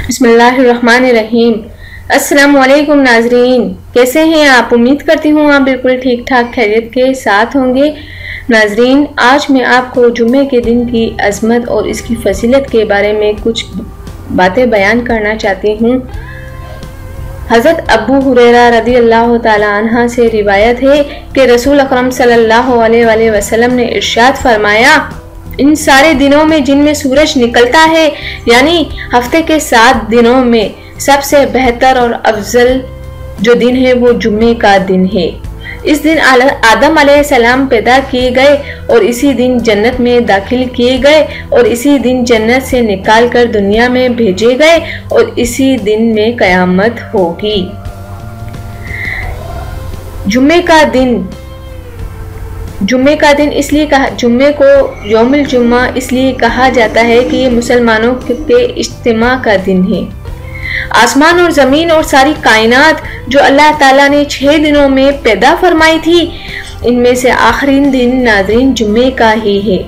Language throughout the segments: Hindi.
बिस्मिल्लाहिर्रहमानिर्रहीम। अस्सलामुअलैकुम नाजरीन, कैसे हैं आप? उम्मीद करती हूँ आप बिल्कुल ठीक ठाक खैरियत के साथ होंगे। नाजरीन, आज मैं आपको जुम्मे के दिन की अज़मत और इसकी फजीलत के बारे में कुछ बातें बयान करना चाहती हूँ। हज़रत अबू हुरैरा रज़ी अल्लाह ताला अन्हा से रिवायत है कि रसूल अकरम सल्लल्लाहु अलैहि वसल्लम ने इरशाद फरमाया, इन सारे दिनों में जिनमें सूरज निकलता है, यानी हफ्ते के 7 दिनों में सबसे बेहतर और अफजल जो दिन है वो जुम्मे का दिन है। इस दिन आदम अलैहिस्सलाम पैदा किए गए और इसी दिन जन्नत में दाखिल किए गए और इसी दिन जन्नत से निकाल कर दुनिया में भेजे गए और इसी दिन में कयामत होगी। जुम्मे का दिन इसलिए कहा, जुम्मे को यौमुल जुम्मा इसलिए कहा जाता है कि ये मुसलमानों के इज्तिमा का दिन है। आसमान और ज़मीन और सारी कायनात जो अल्लाह ताला ने 6 दिनों में पैदा फरमाई थी, इनमें से आखिरी दिन नाज़रीन जुम्मे का ही है,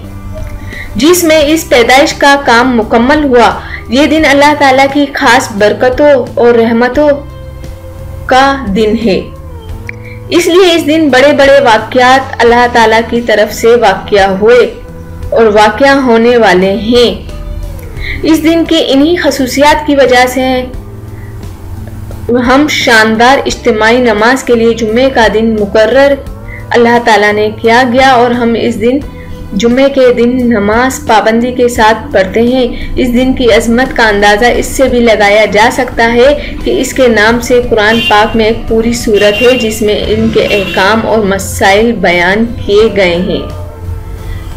जिसमें इस पैदाइश का काम मुकम्मल हुआ। ये दिन अल्लाह ताला की खास बरकतों और रहमतों का दिन है, इसलिए इस दिन बड़े बड़े वाक़यात अल्लाह ताला की तरफ से वाक़या हुए और वाक़या होने वाले हैं। इस दिन के इन्हीं खसूसियात की वजह से हम शानदार इज्तिमाई नमाज के लिए जुम्मे का दिन मुकर्रर अल्लाह ताला ने किया गया और हम इस दिन जुम्मे के दिन नमाज पाबंदी के साथ पढ़ते हैं। इस दिन की अजमत का अंदाज़ा इससे भी लगाया जा सकता है कि इसके नाम से कुरान पाक में एक पूरी सूरत है जिसमें इनके अहकाम और मसाइल बयान किए गए हैं।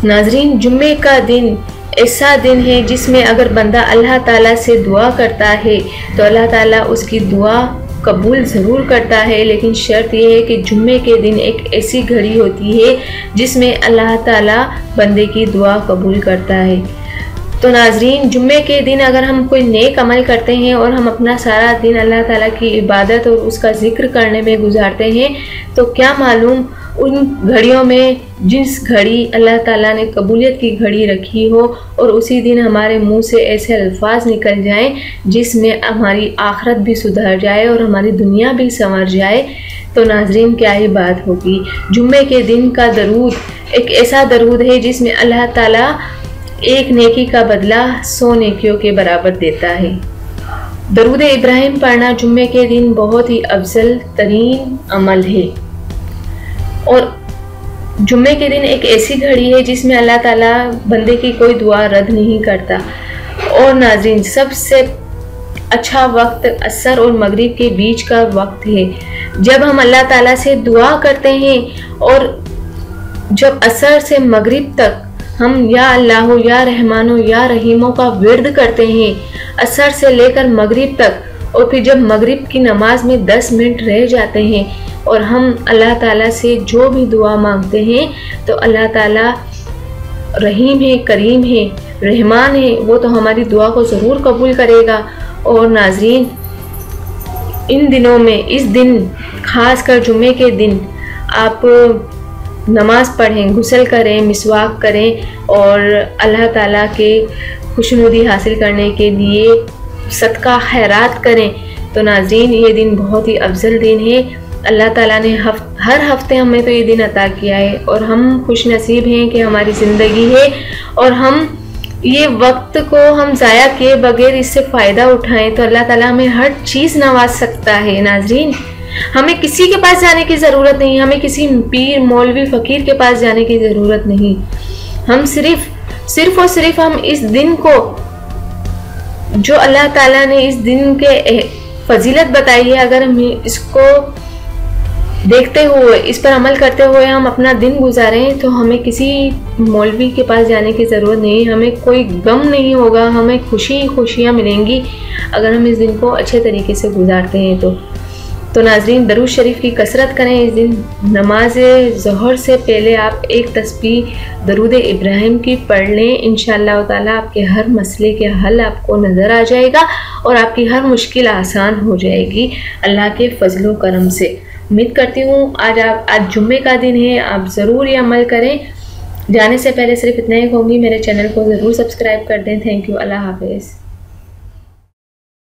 नाजरीन, जुम्मे का दिन ऐसा दिन है जिसमें अगर बंदा अल्लाह ताला से दुआ करता है तो अल्लाह ताला उसकी दुआ कबूल ज़रूर करता है, लेकिन शर्त यह है कि जुम्मे के दिन एक ऐसी घड़ी होती है जिसमें अल्लाह ताला बंदे की दुआ कबूल करता है। तो नाजरीन, जुम्मे के दिन अगर हम कोई नेक अमल करते हैं और हम अपना सारा दिन अल्लाह ताला की इबादत और उसका जिक्र करने में गुजारते हैं, तो क्या मालूम उन घड़ियों में जिस घड़ी अल्लाह ताला ने कबूलियत की घड़ी रखी हो और उसी दिन हमारे मुंह से ऐसे अल्फाज निकल जाएं जिसमें हमारी आखिरत भी सुधर जाए और हमारी दुनिया भी संवर जाए, तो नाजरीन क्या ही बात होगी। जुम्मे के दिन का दरूद एक ऐसा दरूद है जिसमें अल्लाह ताला एक नेकी का बदला 100 नेकियों के बराबर देता है। दरूद इब्राहिम पढ़ना जुम्मे के दिन बहुत ही अफजल तरीन अमल है और जुम्मे के दिन एक ऐसी घड़ी है जिसमें अल्लाह ताला बंदे की कोई दुआ रद्द नहीं करता। और नाज़रीन, सबसे अच्छा वक्त असर और मगरिब के बीच का वक्त है, जब हम अल्लाह ताला से दुआ करते हैं। और जब असर से मगरिब तक हम या अल्लाह या रहमानो या रहीमो का विर्द करते हैं, असर से लेकर मगरिब तक, और फिर जब मगरिब की नमाज में 10 मिनट रह जाते हैं और हम अल्लाह ताला से जो भी दुआ मांगते हैं, तो अल्लाह ताला रहीम है, करीम है, रहमान है, वो तो हमारी दुआ को ज़रूर कबूल करेगा। और नाजरीन, इन दिनों में, इस दिन खास कर जुम्मे के दिन आप नमाज पढ़ें, गुस्ल करें, मिसवाक करें और अल्लाह ताला के खुशनुदी हासिल करने के लिए सदका खैरात करें। तो नाज़रीन, ये दिन बहुत ही अफजल दिन है। अल्लाह ताला ने हर हफ्ते हमें तो ये दिन अता किया है और हम खुश नसीब हैं कि हमारी ज़िंदगी है और हम ये वक्त को हम ज़ाया किए बगैर इससे फ़ायदा उठाएं तो अल्लाह ताला हमें हर चीज़ नवाज सकता है। नाज़रीन, हमें किसी के पास जाने की ज़रूरत नहीं, हमें किसी पीर मौलवी फ़कीर के पास जाने की ज़रूरत नहीं। हम सिर्फ और सिर्फ हम इस दिन को, जो अल्लाह ताला ने इस दिन के फजीलत बताई है, अगर हम इसको देखते हुए, इस पर अमल करते हुए हम अपना दिन गुजारें तो हमें किसी मौलवी के पास जाने की ज़रूरत नहीं, हमें कोई गम नहीं होगा, हमें खुशियाँ मिलेंगी अगर हम इस दिन को अच्छे तरीके से गुजारते हैं। तो नाज़रीन, दरूद शरीफ की कसरत करें। इस दिन नमाज ज़ोहर से पहले आप एक तस्बीह दरूद इब्राहिम की पढ़ लें। इंशाअल्लाह ताला आपके हर मसले के हल आपको नज़र आ जाएगा और आपकी हर मुश्किल आसान हो जाएगी अल्लाह के फजलो करम से। उम्मीद करती हूँ आज जुम्मे का दिन है, आप ज़रूर ये अमल करें। जाने से पहले सिर्फ इतना ही कहूँगी, मेरे चैनल को ज़रूर सब्सक्राइब कर दें। Thank you. अल्लाह हाफिज़।